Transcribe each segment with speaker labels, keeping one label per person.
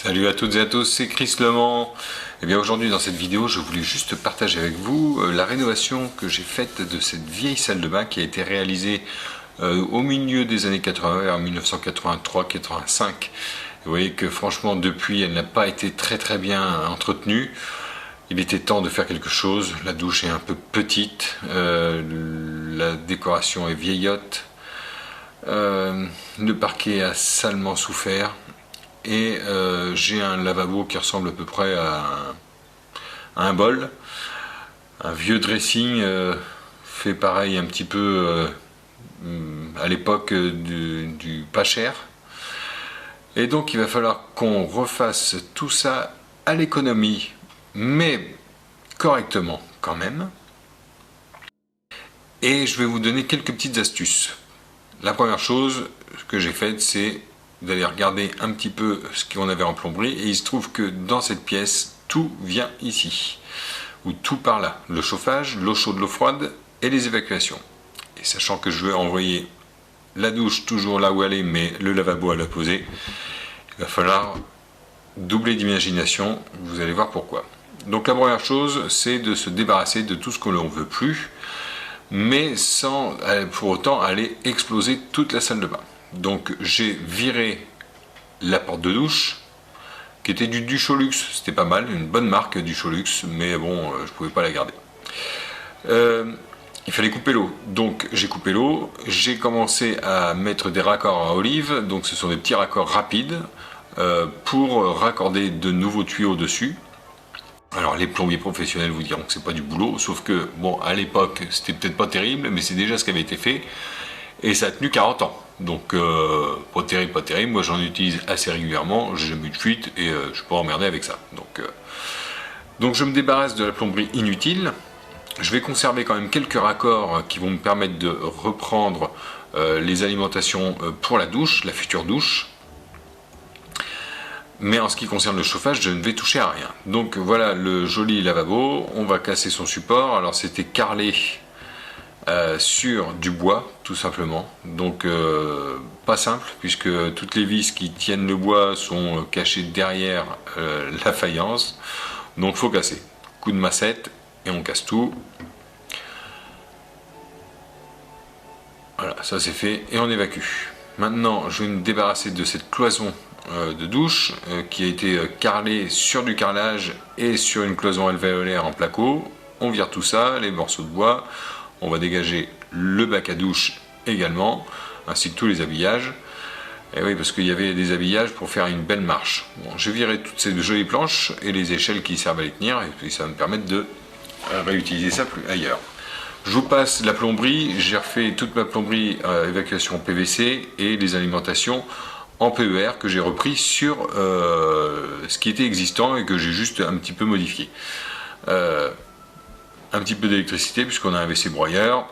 Speaker 1: Salut à toutes et à tous, c'est Chris Le Mans. Et bien aujourd'hui dans cette vidéo, je voulais juste partager avec vous la rénovation que j'ai faite de cette vieille salle de bain qui a été réalisée au milieu des années 80, vers 1983-85. Vous voyez que franchement depuis, elle n'a pas été très bien entretenue. Il était temps de faire quelque chose. La douche est un peu petite, la décoration est vieillotte, le parquet a salement souffert. Et j'ai un lavabo qui ressemble à peu près à un bol. Un vieux dressing fait pareil un petit peu à l'époque du pas cher. Et donc il va falloir qu'on refasse tout ça à l'économie, mais correctement quand même. Et je vais vous donner quelques petites astuces. La première chose que j'ai faite, c'est d'aller regarder un petit peu ce qu'on avait en plomberie, et il se trouve que dans cette pièce, tout vient ici, ou tout par là, le chauffage, l'eau chaude, l'eau froide et les évacuations. Et sachant que je vais envoyer la douche toujours là où elle est, mais le lavabo à la poser, il va falloir doubler d'imagination, vous allez voir pourquoi. Donc la première chose, c'est de se débarrasser de tout ce que l'on ne veut plus, mais sans pour autant aller exploser toute la salle de bain. Donc j'ai viré la porte de douche qui était du Ducholux, c'était pas mal, une bonne marque Ducholux, mais bon, je pouvais pas la garder. Il fallait couper l'eau, donc j'ai coupé l'eau, j'ai commencé à mettre des raccords à olive, donc ce sont des petits raccords rapides pour raccorder de nouveaux tuyaux dessus. Alors les plombiers professionnels vous diront que c'est pas du boulot, sauf que bon, à l'époque c'était peut-être pas terrible, mais c'est déjà ce qui avait été fait et ça a tenu 40 ans. Donc pas terrible, moi j'en utilise assez régulièrement, j'ai jamais eu de fuite et je suis pas emmerdé avec ça. Donc je me débarrasse de la plomberie inutile. Je vais conserver quand même quelques raccords qui vont me permettre de reprendre les alimentations pour la douche, la future douche. Mais en ce qui concerne le chauffage, je ne vais toucher à rien. Donc voilà le joli lavabo, on va casser son support. Alors c'était carrelé sur du bois tout simplement, donc pas simple puisque toutes les vis qui tiennent le bois sont cachées derrière la faïence, donc faut casser. Coup de massette et on casse tout. Voilà, ça c'est fait et on évacue. Maintenant je vais me débarrasser de cette cloison de douche qui a été carrelée sur du carrelage et sur une cloison alvéolaire en placo. On vire tout ça, les morceaux de bois. On va dégager le bac à douche également, ainsi que tous les habillages. Et oui, parce qu'il y avait des habillages pour faire une belle marche. Bon, je virerai toutes ces jolies planches et les échelles qui servent à les tenir, et puis ça va me permettre de réutiliser ça plus ailleurs. Je vous passe la plomberie, j'ai refait toute ma plomberie évacuation PVC et les alimentations en PER que j'ai repris sur ce qui était existant et que j'ai juste un petit peu modifié. Un petit peu d'électricité puisqu'on a un WC broyeur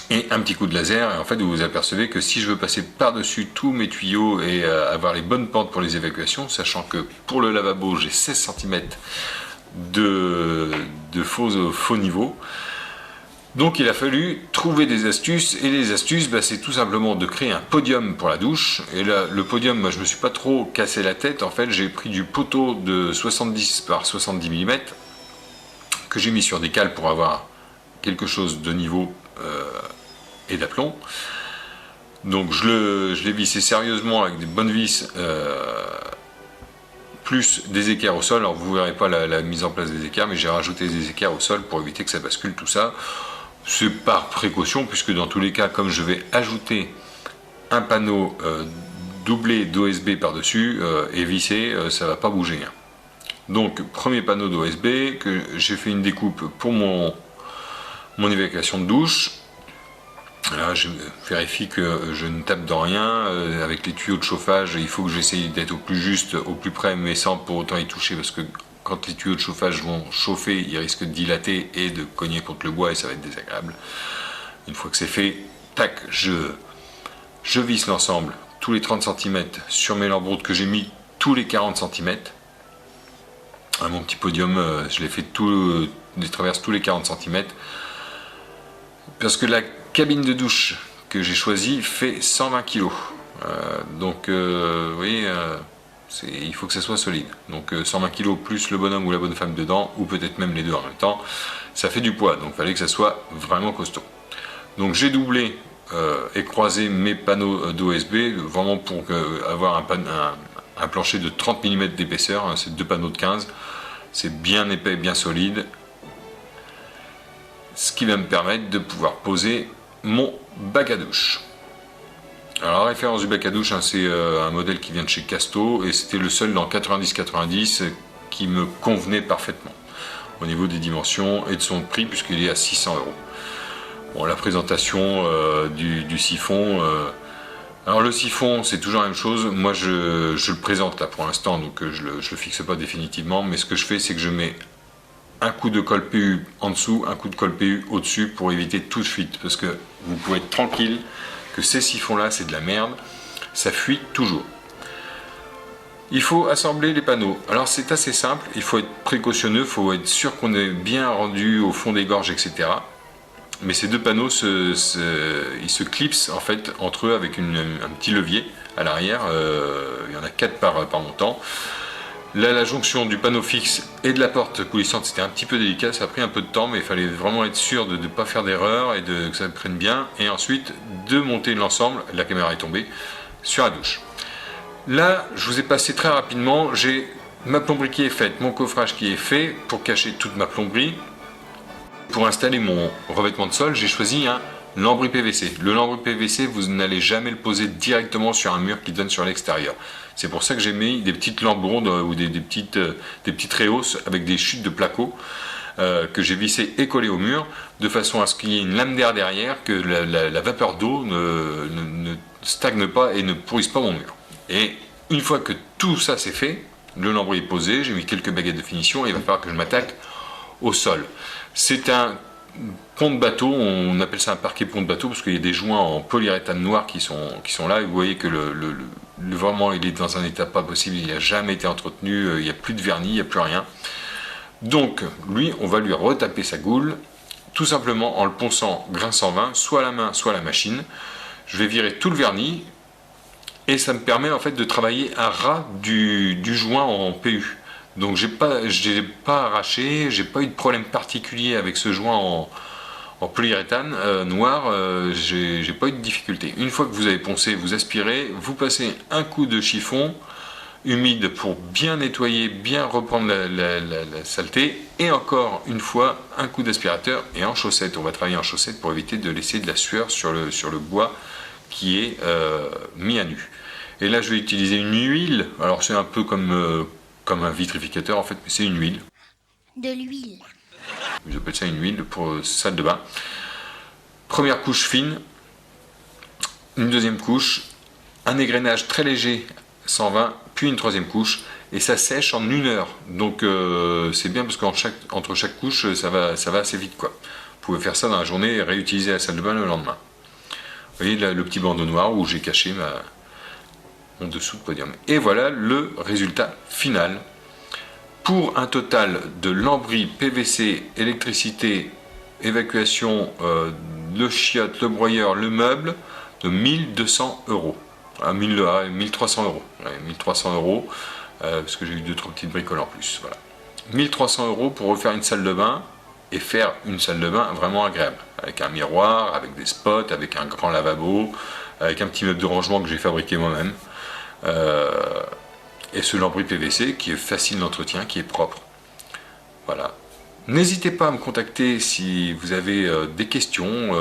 Speaker 1: et un petit coup de laser, et en fait vous vous apercevez que si je veux passer par dessus tous mes tuyaux et avoir les bonnes pentes pour les évacuations, sachant que pour le lavabo j'ai 16 cm de faux niveau, donc il a fallu trouver des astuces, et les astuces c'est tout simplement de créer un podium pour la douche. Et là le podium, moi je me suis pas trop cassé la tête, en fait j'ai pris du poteau de 70 par 70 mm que j'ai mis sur des cales pour avoir quelque chose de niveau et d'aplomb. Donc je l'ai vissé sérieusement avec des bonnes vis, plus des équerres au sol. Alors vous ne verrez pas la mise en place des équerres, mais j'ai rajouté des équerres au sol pour éviter que ça bascule tout ça. C'est par précaution, puisque dans tous les cas, comme je vais ajouter un panneau doublé d'OSB par-dessus et vissé, ça ne va pas bouger. Donc premier panneau d'OSB, que j'ai fait une découpe pour mon évacuation de douche. Là je vérifie que je ne tape dans rien. Avec les tuyaux de chauffage, il faut que j'essaye d'être au plus juste, au plus près, mais sans pour autant y toucher, parce que quand les tuyaux de chauffage vont chauffer, ils risquent de dilater et de cogner contre le bois et ça va être désagréable. Une fois que c'est fait, tac, je visse l'ensemble tous les 30 cm sur mes lambroutes que j'ai mis tous les 40 cm. Mon petit podium, je l'ai fait je traverse tous les 40 cm, parce que la cabine de douche que j'ai choisie fait 120 kg. Donc, vous voyez, Il faut que ça soit solide. Donc 120 kg plus le bonhomme ou la bonne femme dedans, ou peut-être même les deux en même temps, ça fait du poids. Donc il fallait que ça soit vraiment costaud. Donc j'ai doublé et croisé mes panneaux d'OSB, vraiment pour avoir un plancher de 30 mm d'épaisseur. Hein, c'est deux panneaux de 15. C'est bien épais, bien solide. Ce qui va me permettre de pouvoir poser mon bac à douche. Alors la référence du bac à douche, hein, c'est un modèle qui vient de chez Casto et c'était le seul dans 90-90 qui me convenait parfaitement au niveau des dimensions et de son prix puisqu'il est à 600 €. Bon, la présentation du siphon, alors le siphon c'est toujours la même chose, moi je le présente là pour l'instant donc je le fixe pas définitivement, mais ce que je fais c'est que je mets un coup de colle PU en dessous, un coup de colle PU au-dessus pour éviter toute fuite parce que vous pouvez être tranquille que ces siphons là c'est de la merde, ça fuit toujours. Il faut assembler les panneaux, alors c'est assez simple, il faut être précautionneux, il faut être sûr qu'on est bien rendu au fond des gorges, etc. Mais ces deux panneaux ils se clipsent en fait entre eux avec un petit levier à l'arrière, il y en a 4 par montant. Là, la jonction du panneau fixe et de la porte coulissante, c'était un petit peu délicat, ça a pris un peu de temps, mais il fallait vraiment être sûr de ne pas faire d'erreur et que ça prenne bien. Et ensuite, de monter l'ensemble, la caméra est tombée, sur la douche. Là, je vous ai passé très rapidement, j'ai ma plomberie qui est faite, mon coffrage qui est fait pour cacher toute ma plomberie. Pour installer mon revêtement de sol, j'ai choisi un lambris PVC. Le lambris PVC, vous n'allez jamais le poser directement sur un mur qui donne sur l'extérieur. C'est pour ça que j'ai mis des petites lampes rondes ou des petites rehausses avec des chutes de placo que j'ai vissées et collées au mur, de façon à ce qu'il y ait une lame d'air derrière, que la vapeur d'eau ne stagne pas et ne pourrisse pas mon mur. Et une fois que tout ça c'est fait, le lambris est posé, j'ai mis quelques baguettes de finition et il va falloir que je m'attaque au sol. C'est un pont de bateau, on appelle ça un parquet pont de bateau parce qu'il y a des joints en polyuréthane noir qui sont là et vous voyez que vraiment il est dans un état pas possible, il n'a jamais été entretenu, il n'y a plus de vernis, il n'y a plus rien. Donc lui, on va lui retaper sa goule tout simplement en le ponçant grain 120, soit à la main, soit à la machine. Je vais virer tout le vernis et ça me permet en fait de travailler à ras du joint en PU. Donc j'ai pas arraché, j'ai pas eu de problème particulier avec ce joint en polyuréthane noir, j'ai pas eu de difficulté. Une fois que vous avez poncé, vous aspirez, vous passez un coup de chiffon humide pour bien nettoyer, bien reprendre la saleté, et encore une fois un coup d'aspirateur et en chaussette. On va travailler en chaussette pour éviter de laisser de la sueur sur le bois qui est mis à nu. Et là je vais utiliser une huile, alors c'est un peu comme un vitrificateur en fait, mais c'est une huile.
Speaker 2: De l'huile.
Speaker 1: J'appelle ça une huile pour salle de bain. Première couche fine, une deuxième couche, un égrenage très léger, 120, puis une troisième couche, et ça sèche en 1 heure. Donc c'est bien parce qu'entre chaque couche, ça va assez vite, quoi. Vous pouvez faire ça dans la journée et réutiliser la salle de bain le lendemain. Vous voyez là, le petit bandeau noir où j'ai caché mon dessous de podium. Et voilà le résultat final. Pour un total de lambris, PVC, électricité, évacuation, le chiotte, le broyeur, le meuble, de 1200 €. 1300 €. Ouais, 1300 €, parce que j'ai eu 2-3 petites bricoles en plus. Voilà. 1300 € pour refaire une salle de bain et faire une salle de bain vraiment agréable. Avec un miroir, avec des spots, avec un grand lavabo, avec un petit meuble de rangement que j'ai fabriqué moi-même. Et ce lambris PVC qui est facile d'entretien, qui est propre. Voilà. N'hésitez pas à me contacter si vous avez des questions,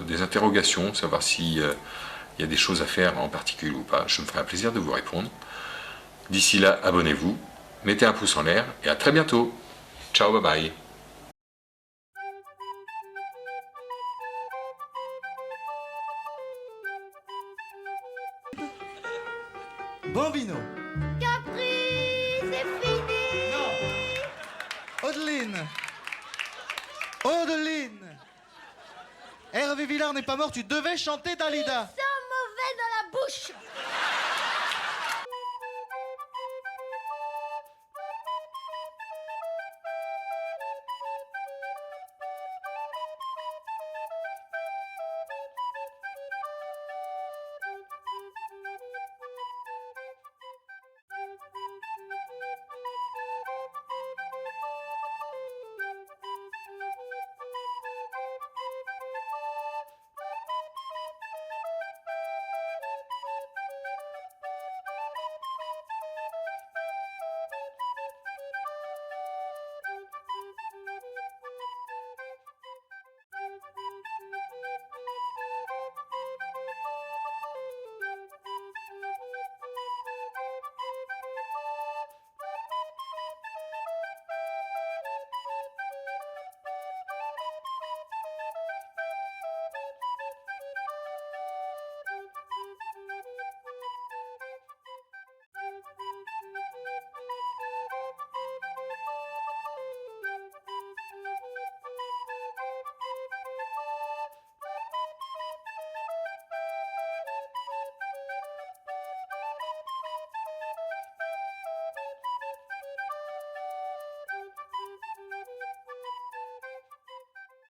Speaker 1: des interrogations, savoir s'il y a des choses à faire en particulier ou pas. Je me ferai un plaisir de vous répondre. D'ici là, abonnez-vous, mettez un pouce en l'air et à très bientôt. Ciao, bye bye.
Speaker 3: Bambino.
Speaker 2: Capri, c'est fini.
Speaker 3: Odeline. Odeline. Hervé Villard n'est pas mort, tu devais chanter Dalida.